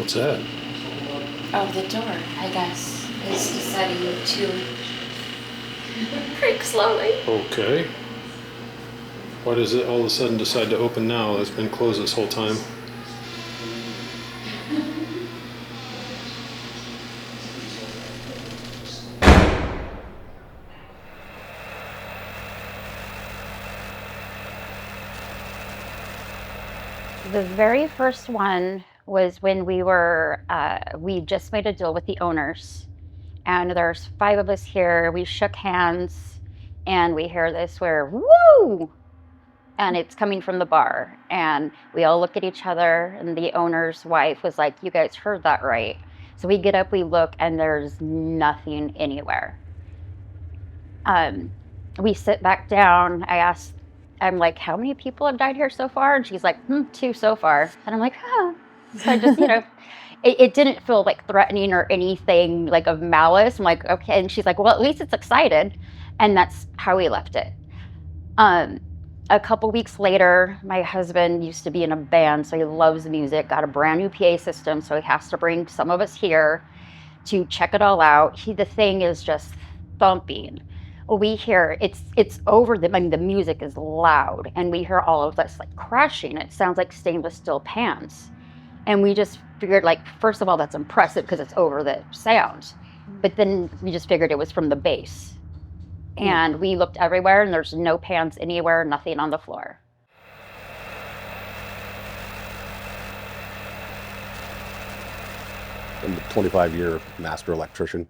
What's that? Oh, the door, I guess, is deciding to creak slowly. Okay. Why does it all of a sudden decide to open now? It's been closed this whole time. The very first one was when we just made a deal with the owners, and there's 5 of us here. We shook hands, and we hear this where, woo! And it's coming from the bar. And we all look at each other, and the owner's wife was like, you guys heard that right. So we get up, we look, and there's nothing anywhere. We sit back down. I'm like, how many people have died here so far? And she's like, 2 so far. And I'm like, So I just, it didn't feel like threatening or anything like of malice. I'm like, okay. And she's like, well, at least it's excited. And that's how we left it. A couple weeks later, my husband used to be in a band, so he loves music, got a brand new PA system, so he has to bring some of us here to check it all out. The thing is just thumping. We hear it's over the music is loud, and we hear all of this like crashing. It sounds like stainless steel pans. And we just figured, like, first of all, that's impressive because it's over the sound. But then we just figured it was from the bass. And we looked everywhere, and there's no pans anywhere, nothing on the floor. I'm a 25-year master electrician,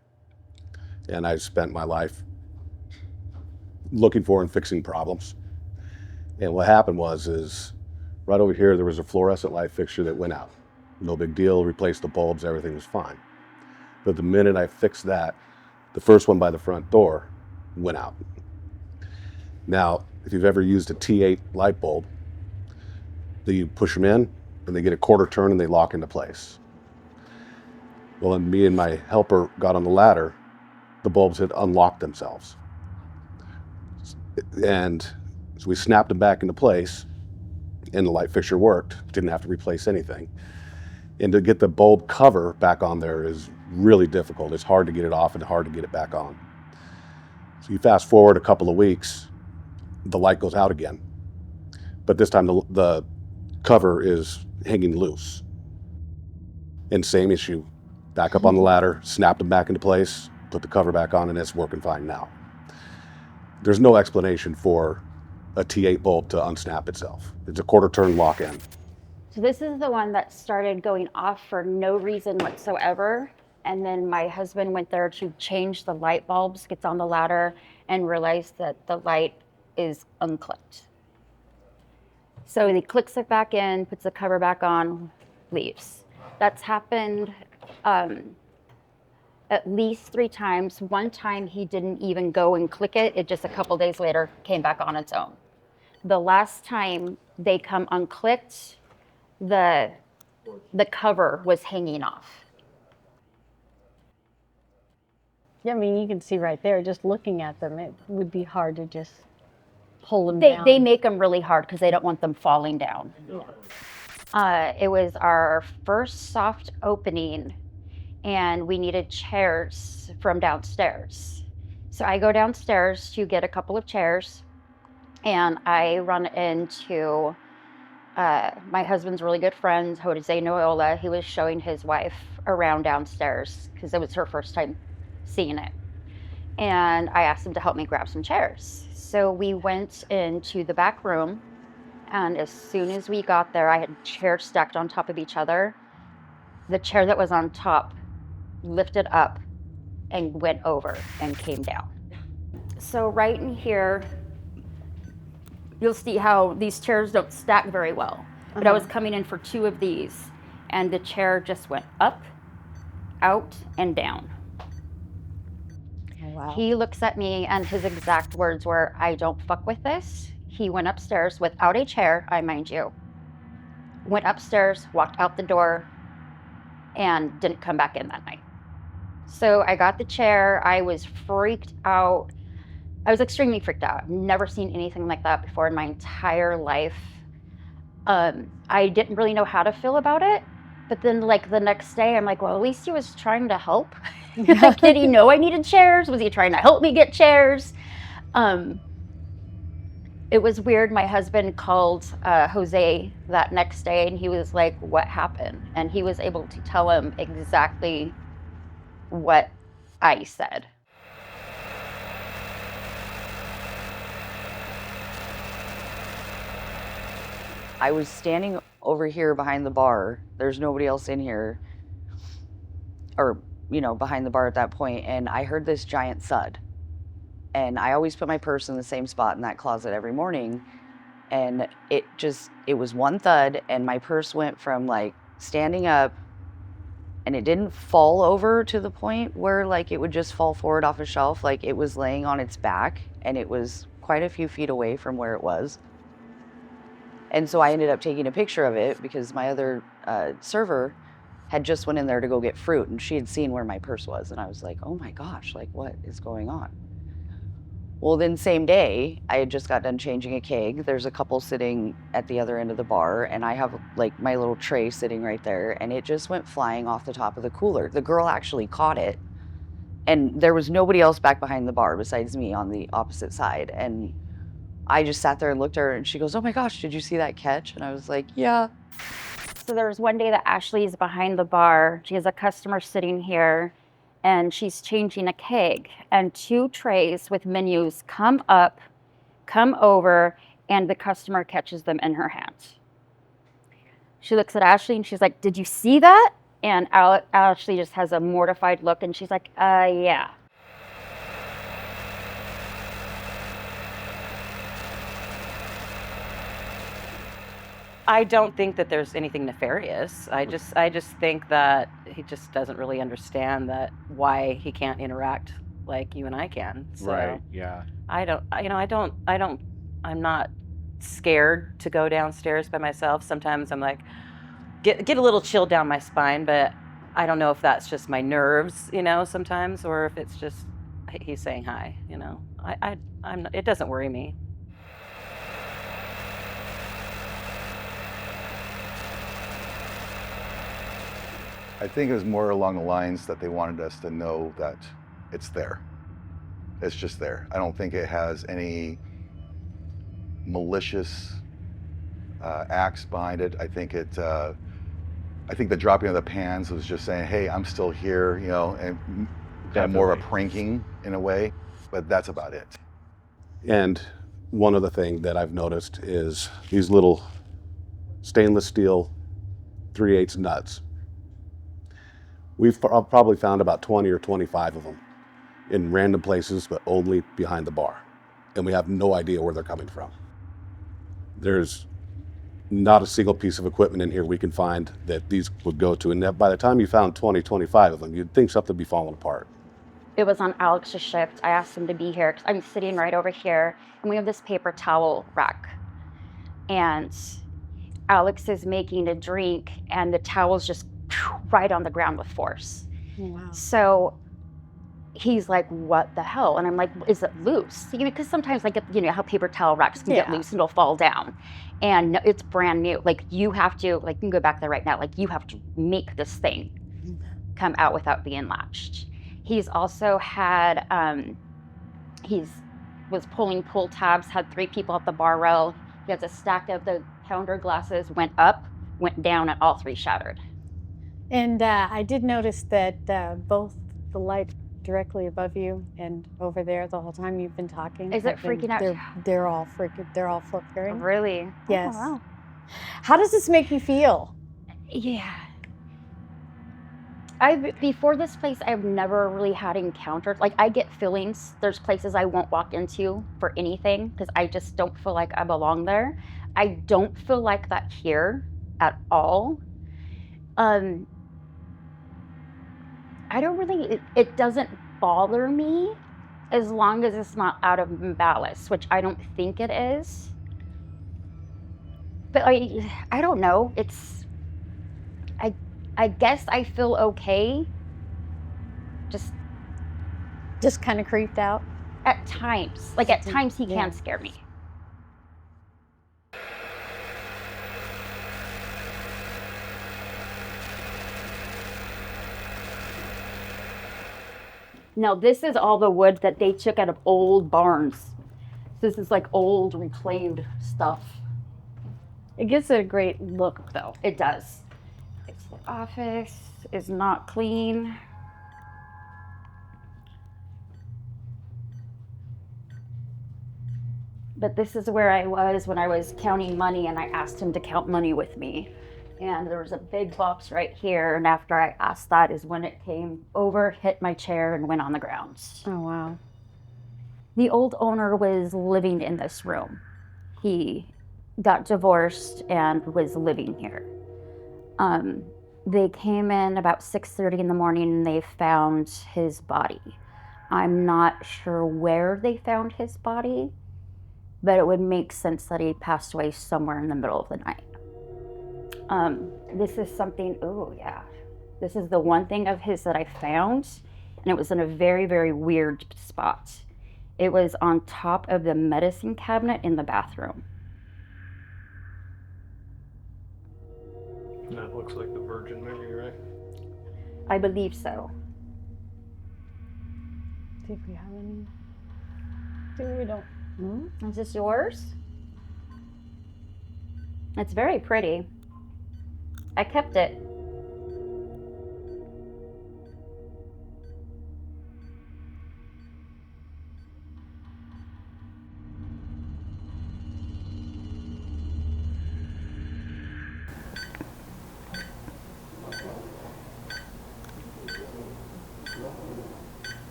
and I've spent my life looking for and fixing problems. And what happened is right over here, there was a fluorescent light fixture that went out. No big deal, replaced the bulbs, everything was fine. But the minute I fixed that, the first one by the front door went out. Now, if you've ever used a T8 light bulb, you push them in and they get a quarter turn and they lock into place. Well, when me and my helper got on the ladder, the bulbs had unlocked themselves. And so we snapped them back into place and the light fixture worked, didn't have to replace anything. And to get the bulb cover back on there is really difficult. It's hard to get it off and hard to get it back on. So you fast forward a couple of weeks, the light goes out again. But this time the cover is hanging loose. And same issue, back up on the ladder, snapped them back into place, put the cover back on, and it's working fine now. There's no explanation for a T8 bulb to unsnap itself. It's a quarter turn lock-in. So this is the one that started going off for no reason whatsoever. And then my husband went there to change the light bulbs, gets on the ladder, and realized that the light is unclicked. So he clicks it back in, puts the cover back on, leaves. That's happened at least 3 times. One time he didn't even go and click it. It just a couple days later came back on its own. The last time they come unclicked, the cover was hanging off. Yeah, I mean, you can see right there, just looking at them, it would be hard to just pull them down. They make them really hard because they don't want them falling down. Yeah. It was our first soft opening, and we needed chairs from downstairs. So I go downstairs to get a couple of chairs, and I run into my husband's really good friend, Jose Noyola. He was showing his wife around downstairs because it was her first time seeing it. And I asked him to help me grab some chairs. So we went into the back room, and as soon as we got there, I had chairs stacked on top of each other. The chair that was on top lifted up and went over and came down. So right in here, you'll see how these chairs don't stack very well. But I was coming in for 2 of these, and the chair just went up, out, and down. Oh, wow. He looks at me, and his exact words were, "I don't fuck with this." He went upstairs without a chair, I mind you. Went upstairs, walked out the door, and didn't come back in that night. So I got the chair. I was freaked out. I was extremely freaked out. I've never seen anything like that before in my entire life. I didn't really know how to feel about it. But then, like, the next day, I'm like, well, at least he was trying to help. Like, did he know I needed chairs? Was he trying to help me get chairs? It was weird. My husband called Jose that next day, and he was like, what happened? And he was able to tell him exactly what I said. I was standing over here behind the bar. There's nobody else in here, or, you know, behind the bar at that point, and I heard this giant thud. And I always put my purse in the same spot in that closet every morning. And it was one thud, and my purse went from like standing up, and it didn't fall over to the point where like it would just fall forward off a shelf. Like, it was laying on its back, and it was quite a few feet away from where it was. And so I ended up taking a picture of it because my other server had just went in there to go get fruit, and she had seen where my purse was. And I was like, oh my gosh, like, what is going on? Well, then same day, I had just got done changing a keg. There's a couple sitting at the other end of the bar, and I have like my little tray sitting right there, and it just went flying off the top of the cooler. The girl actually caught it, and there was nobody else back behind the bar besides me on the opposite side. And I just sat there and looked at her, and she goes, oh my gosh, did you see that catch? And I was like, yeah. So there was one day that Ashley's behind the bar. She has a customer sitting here, and she's changing a keg, and 2 trays with menus come over, and the customer catches them in her hand. She looks at Ashley, and she's like, did you see that? And Ashley just has a mortified look, and she's like, yeah. I don't think that there's anything nefarious. I just think that he just doesn't really understand that why he can't interact like you and I can. So Right. Yeah. I'm not scared to go downstairs by myself. Sometimes I'm like, get a little chill down my spine, but I don't know if that's just my nerves, sometimes, or if it's just he's saying hi, it doesn't worry me. I think it was more along the lines that they wanted us to know that it's there. It's just there. I don't think it has any malicious acts behind it. I think the dropping of the pans was just saying, hey, I'm still here, and kind of more of a pranking in a way, but that's about it. And one other thing that I've noticed is these little stainless steel 3/8 nuts. We've probably found about 20 or 25 of them in random places, but only behind the bar. And we have no idea where they're coming from. There's not a single piece of equipment in here we can find that these would go to. And by the time you found 20, 25 of them, you'd think something would be falling apart. It was on Alex's shift. I asked him to be here because I'm sitting right over here, and we have this paper towel rack. And Alex is making a drink, and the towel's just right on the ground with force. Wow. So he's like, what the hell? And I'm like, is it loose? Because sometimes, like, how paper towel racks can get loose and it'll fall down. And no, it's brand new. Like, you have to, like, you can go back there right now. Like, you have to make this thing come out without being latched. He's also had, was pulling pull tabs, had 3 people at the bar rail. He has a stack of the pounder glasses, went up, went down, and all 3 shattered. And I did notice that both the light directly above you and over there the whole time you've been talking. Is it freaking out? They're all freaking. They're all flickering. Really? Yes. Oh, wow. How does this make you feel? Yeah. Before this place, I've never really had encountered, like, I get feelings. There's places I won't walk into for anything because I just don't feel like I belong there. I don't feel like that here at all. I don't really, it doesn't bother me as long as it's not out of malice, which I don't think it is. But I don't know. I guess I feel okay. Just kind of creeped out? At times. Like, at times he can scare me. Now this is all the wood that they took out of old barns. This is like old reclaimed stuff. It gives it a great look, though. It does. The office is not clean. But this is where I was when I was counting money, and I asked him to count money with me. And there was a big box right here, and after I asked that is when it came over, hit my chair, and went on the ground. Oh, wow. The old owner was living in this room. He got divorced and was living here. They came in about 6:30 in the morning and they found his body. I'm not sure where they found his body, but it would make sense that he passed away somewhere in the middle of the night. This is something, oh yeah. This is the one thing of his that I found, and it was in a very, very weird spot. It was on top of the medicine cabinet in the bathroom. That looks like the Virgin Mary, right? I believe so. See if we have any. See if we don't. Is this yours? It's very pretty. I kept it.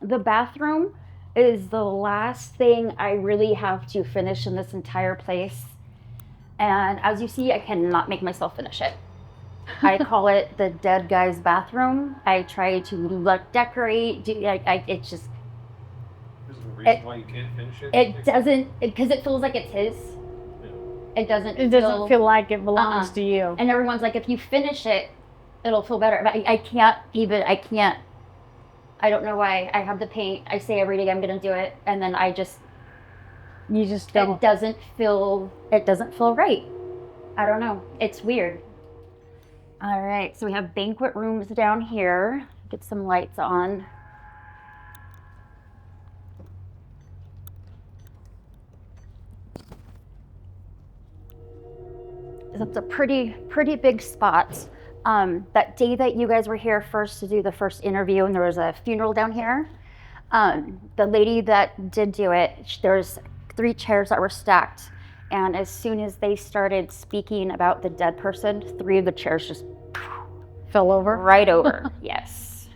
The bathroom is the last thing I really have to finish in this entire place. And as you see, I cannot make myself finish it. I call it the dead guy's bathroom. I try to decorate, it's just, Is there a reason why you can't finish it? it doesn't, because it feels like it's his. It doesn't feel like it belongs to you. And everyone's like, if you finish it, it'll feel better. But I can't. I don't know why. I have the paint. I say every day I'm going to do it. And then You just don't. it doesn't feel right. I don't know. It's weird. All right. So we have banquet rooms down here. Get some lights on. That's a pretty big spot. That day that you guys were here first to do the first interview, and there was a funeral down here, the lady that did do it, there's 3 chairs that were stacked, and as soon as they started speaking about the dead person, 3 of the chairs just Fell over? right over. Yes.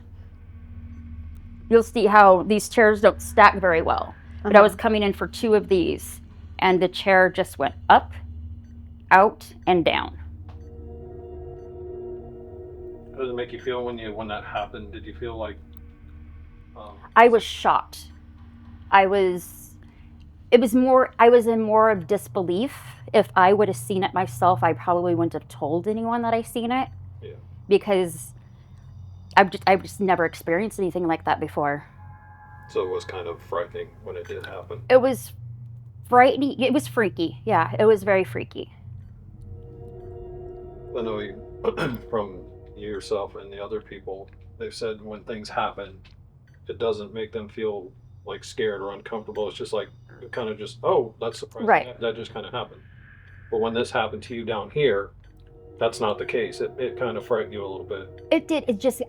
You'll see how these chairs don't stack very well. But I was coming in for 2 of these, and the chair just went up, out, and down. How does it make you feel when that happened? Did you feel like? I was shocked. I was in more of disbelief. If I would have seen it myself, I probably wouldn't have told anyone that I seen it. Yeah. Because I've just never experienced anything like that before. So it was kind of frightening when it did happen. It was frightening. It was freaky. Yeah, it was very freaky. I know you, from yourself and the other people, they've said when things happen, it doesn't make them feel like scared or uncomfortable. It's just like, it kind of just, oh, that's surprising. Right. That just kind of happened. But when this happened to you down here, that's not the case. It kind of frightened you a little bit. It did. It's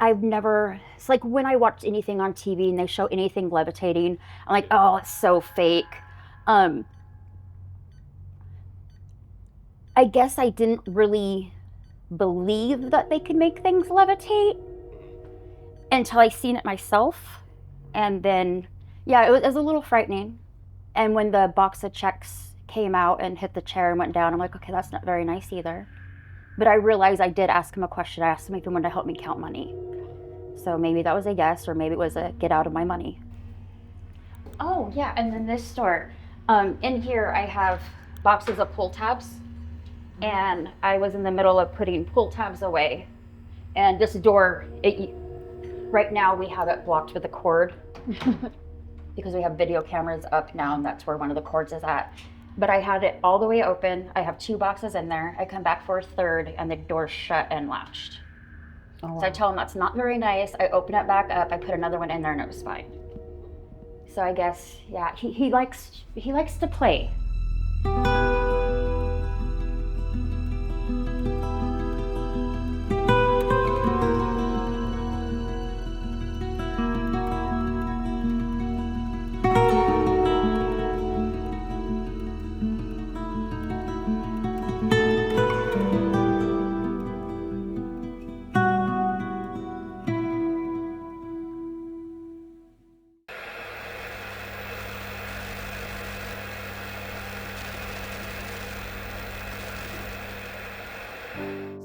like when I watch anything on TV and they show anything levitating, I'm like, oh, it's so fake. I guess I didn't really believe that they could make things levitate until I seen it myself. And then, yeah, it was a little frightening. And when the box of checks came out and hit the chair and went down, I'm like, okay, that's not very nice either. But I realized I did ask him a question. I asked him if he wanted to help me count money. So maybe that was a yes, or maybe it was a get out of my money. Oh, yeah, and then this store. In here, I have boxes of pull tabs. And I was in the middle of putting pull tabs away. And this door, right now we have it blocked with a cord. because we have video cameras up now, and that's where one of the cords is at. But I had it all the way open. I have 2 boxes in there. I come back for a third, and the door's shut and latched. Oh, So I tell him that's not very nice. I open it back up. I put another one in there, and it was fine. So I guess, yeah, he likes to play.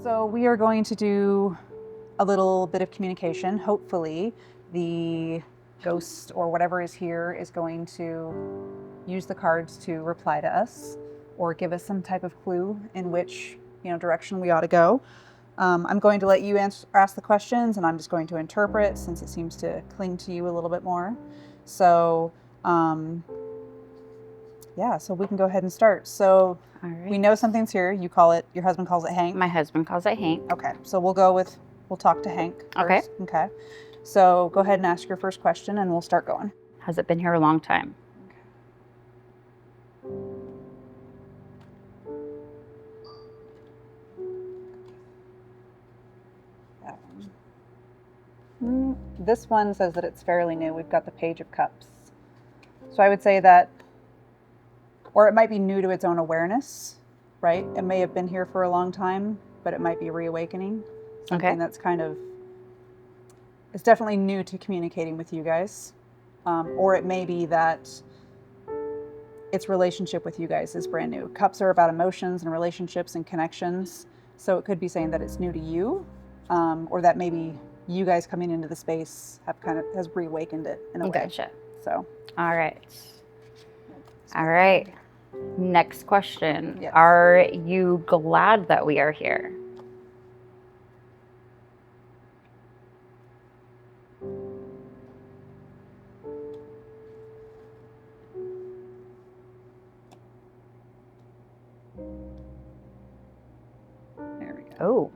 So we are going to do a little bit of communication. Hopefully the ghost or whatever is here is going to use the cards to reply to us or give us some type of clue in which direction we ought to go. I'm going to let you ask the questions, and I'm just going to interpret since it seems to cling to you a little bit more. So yeah, so we can go ahead and start. So All right. we know something's here. You call it, your husband calls it Hank. My husband calls it Hank. Okay, so we'll talk to Hank Okay. first. Okay. So go ahead and ask your first question and we'll start going. Has it been here a long time? This one says that it's fairly new. We've got the Page of Cups. So I would say that, or it might be new to its own awareness, right? It may have been here for a long time, but it might be reawakening. Something Okay. that's kind of, it's definitely new to communicating with you guys. Or it may be that its relationship with you guys is brand new. Cups are about emotions and relationships and connections. So it could be saying that it's new to you, or that maybe you guys coming into the space has reawakened it in a way. Gotcha. So, All right. All right. Next question. Yes. Are you glad that we are here? there we go.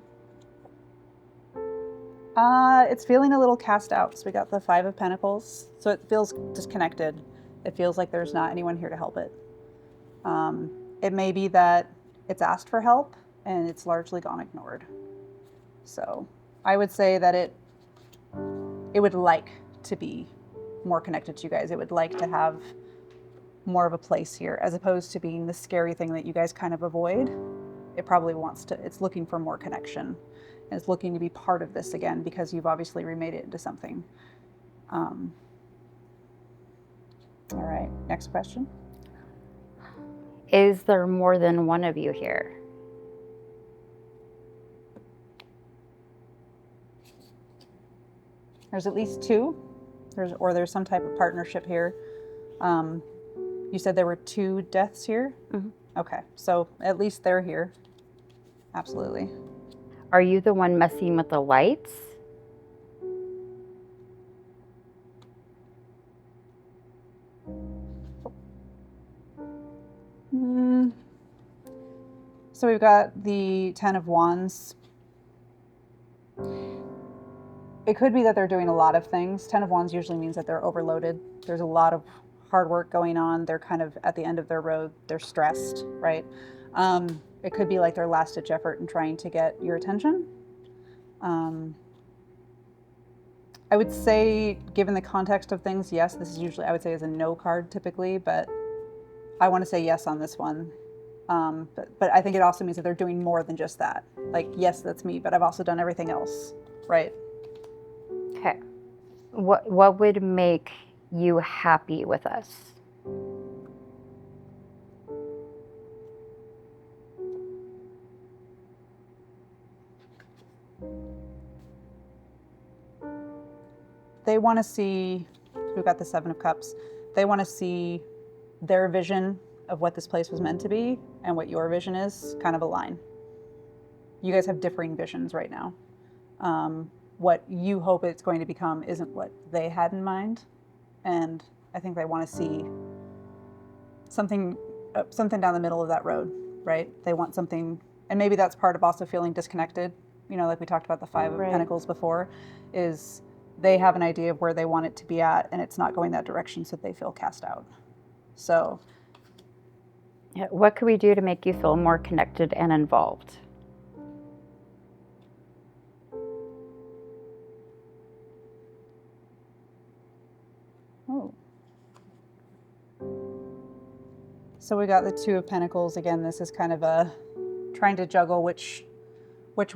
Oh, It's feeling a little cast out. So we got the Five of Pentacles. So it feels disconnected. It feels like there's not anyone here to help it. It may be that it's asked for help and it's largely gone ignored. So I would say that it would like to be more connected to you guys. It would like to have more of a place here, as opposed to being the scary thing that you guys kind of avoid. It probably it's looking for more connection. And it's looking to be part of this again because you've obviously remade it into something. All right, next question. is there more than one of you here? There's at least 2. There's some type of partnership here. You said there were 2 deaths here? Mhm. Okay, so at least they're here. Absolutely. Are you the one messing with the lights? So we've got the 10 of Wands. It could be that they're doing a lot of things. 10 of Wands usually means that they're overloaded. There's a lot of hard work going on. They're kind of at the end of their road. They're stressed, right? It could be like their last-ditch effort in trying to get your attention. I would say, given the context of things, yes, this is usually, I would say, is a no card typically, but I want to say yes on this one. But I think it also means that they're doing more than just that. Like, yes, that's me, but I've also done everything else, right? Okay. What would make you happy with us? They want to see, we've got the 7 of Cups, they want to see their vision of what this place was meant to be and what your vision is kind of align. You guys have differing visions right now. What you hope it's going to become isn't what they had in mind. And I think they want to see something down the middle of that road, right? They want something, and maybe that's part of also feeling disconnected. You know, like we talked about the Five of Pentacles before, is they have an idea of where they want it to be at, and it's not going that direction, so they feel cast out. So, Yeah, what could we do to make you feel more connected and involved? oh. So we got the Two of Pentacles. Again, this is kind of a trying to juggle which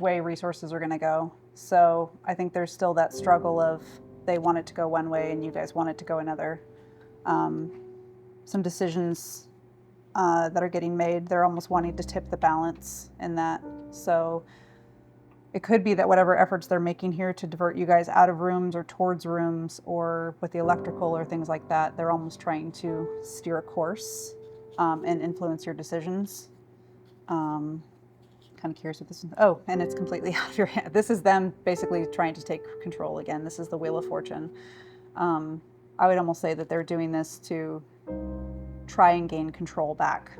way resources are going to go. So I think there's still that struggle of they want it to go one way and you guys want it to go another. Some decisions that are getting made, they're almost wanting to tip the balance in that. So it could be that whatever efforts they're making here to divert you guys out of rooms or towards rooms or with the electrical or things like that, they're almost trying to steer a course and influence your decisions. Kind of curious what this is. Oh, and it's completely out of your hand. This is them basically trying to take control again. This is the Wheel of Fortune. I would almost say that they're doing this to try and gain control back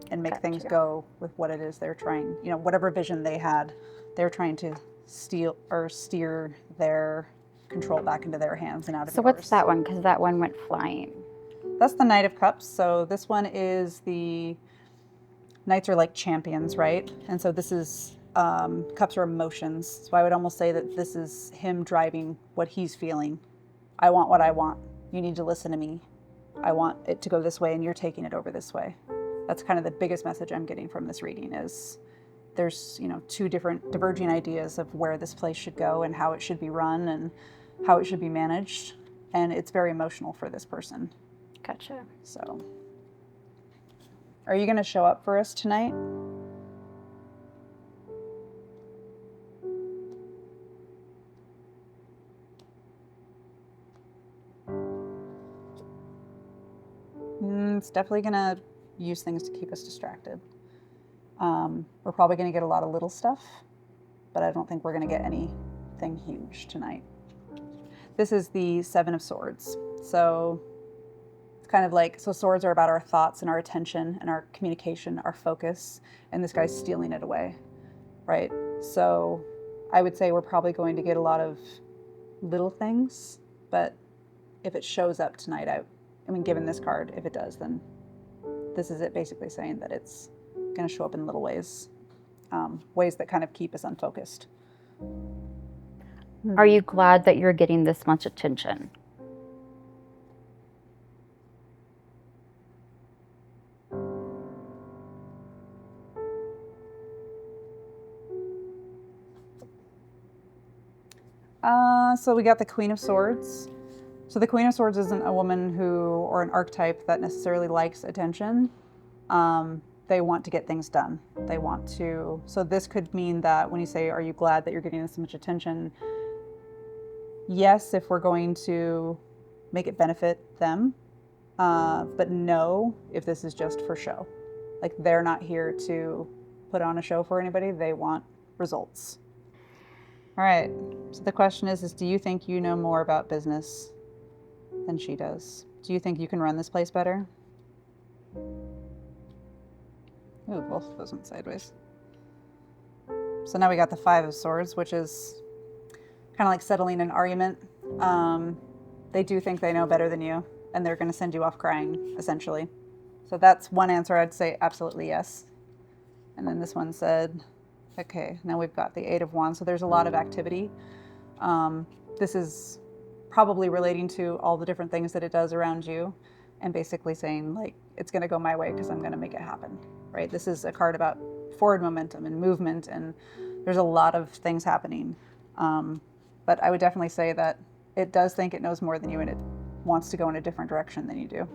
and make things go with what it is they're trying, you know, whatever vision they had, they're trying to steer their control back into their hands and out of So yours. what's that one? Because that one went flying. That's the Knight of Cups. So this one is the Knights are like champions, right? And so this is cups are emotions. So I would almost say that this is him driving what he's feeling. I want what I want. You need to listen to me. I want it to go this way and you're taking it over this way. That's kind of the biggest message I'm getting from this reading is there's, you know, two different diverging ideas of where this place should go and how it should be run and how it should be managed. And it's very emotional for this person. Gotcha. So, are you going to show up for us tonight? It's definitely going to use things to keep us distracted. We're probably going to get a lot of little stuff, but I don't think we're going to get anything huge tonight. This is the Seven of Swords. So it's kind of like, so swords are about our thoughts and our attention and our communication, our focus, and this guy's stealing it away, right? So I would say we're probably going to get a lot of little things, but if it shows up tonight, I mean, given this card, if it does, then this is it basically saying that it's going to show up in little ways, ways that kind of keep us unfocused. Are you glad that you're getting this much attention? So we got the Queen of Swords. So the Queen of Swords isn't a woman who, or an archetype that necessarily likes attention. They want to get things done. They want to, so this could mean that when you say, are you glad that you're getting this much attention? Yes, if we're going to make it benefit them, but no, if this is just for show. Like they're not here to put on a show for anybody. They want results. All right, so the question is do you think you know more about business than she does? Do you think you can run this place better? Ooh, both of those went sideways. So now we got the Five of Swords, which is kind of like settling an argument. They do think they know better than you, and they're going to send you off crying, essentially. So that's one answer. I'd say absolutely yes. And then this one said, okay, now we've got the Eight of Wands. So there's a lot of activity. This is probably relating to all the different things that it does around you and basically saying, like, it's going to go my way because I'm going to make it happen, right? This is a card about forward momentum and movement, and there's a lot of things happening. But I would definitely say that it does think it knows more than you, and it wants to go in a different direction than you do.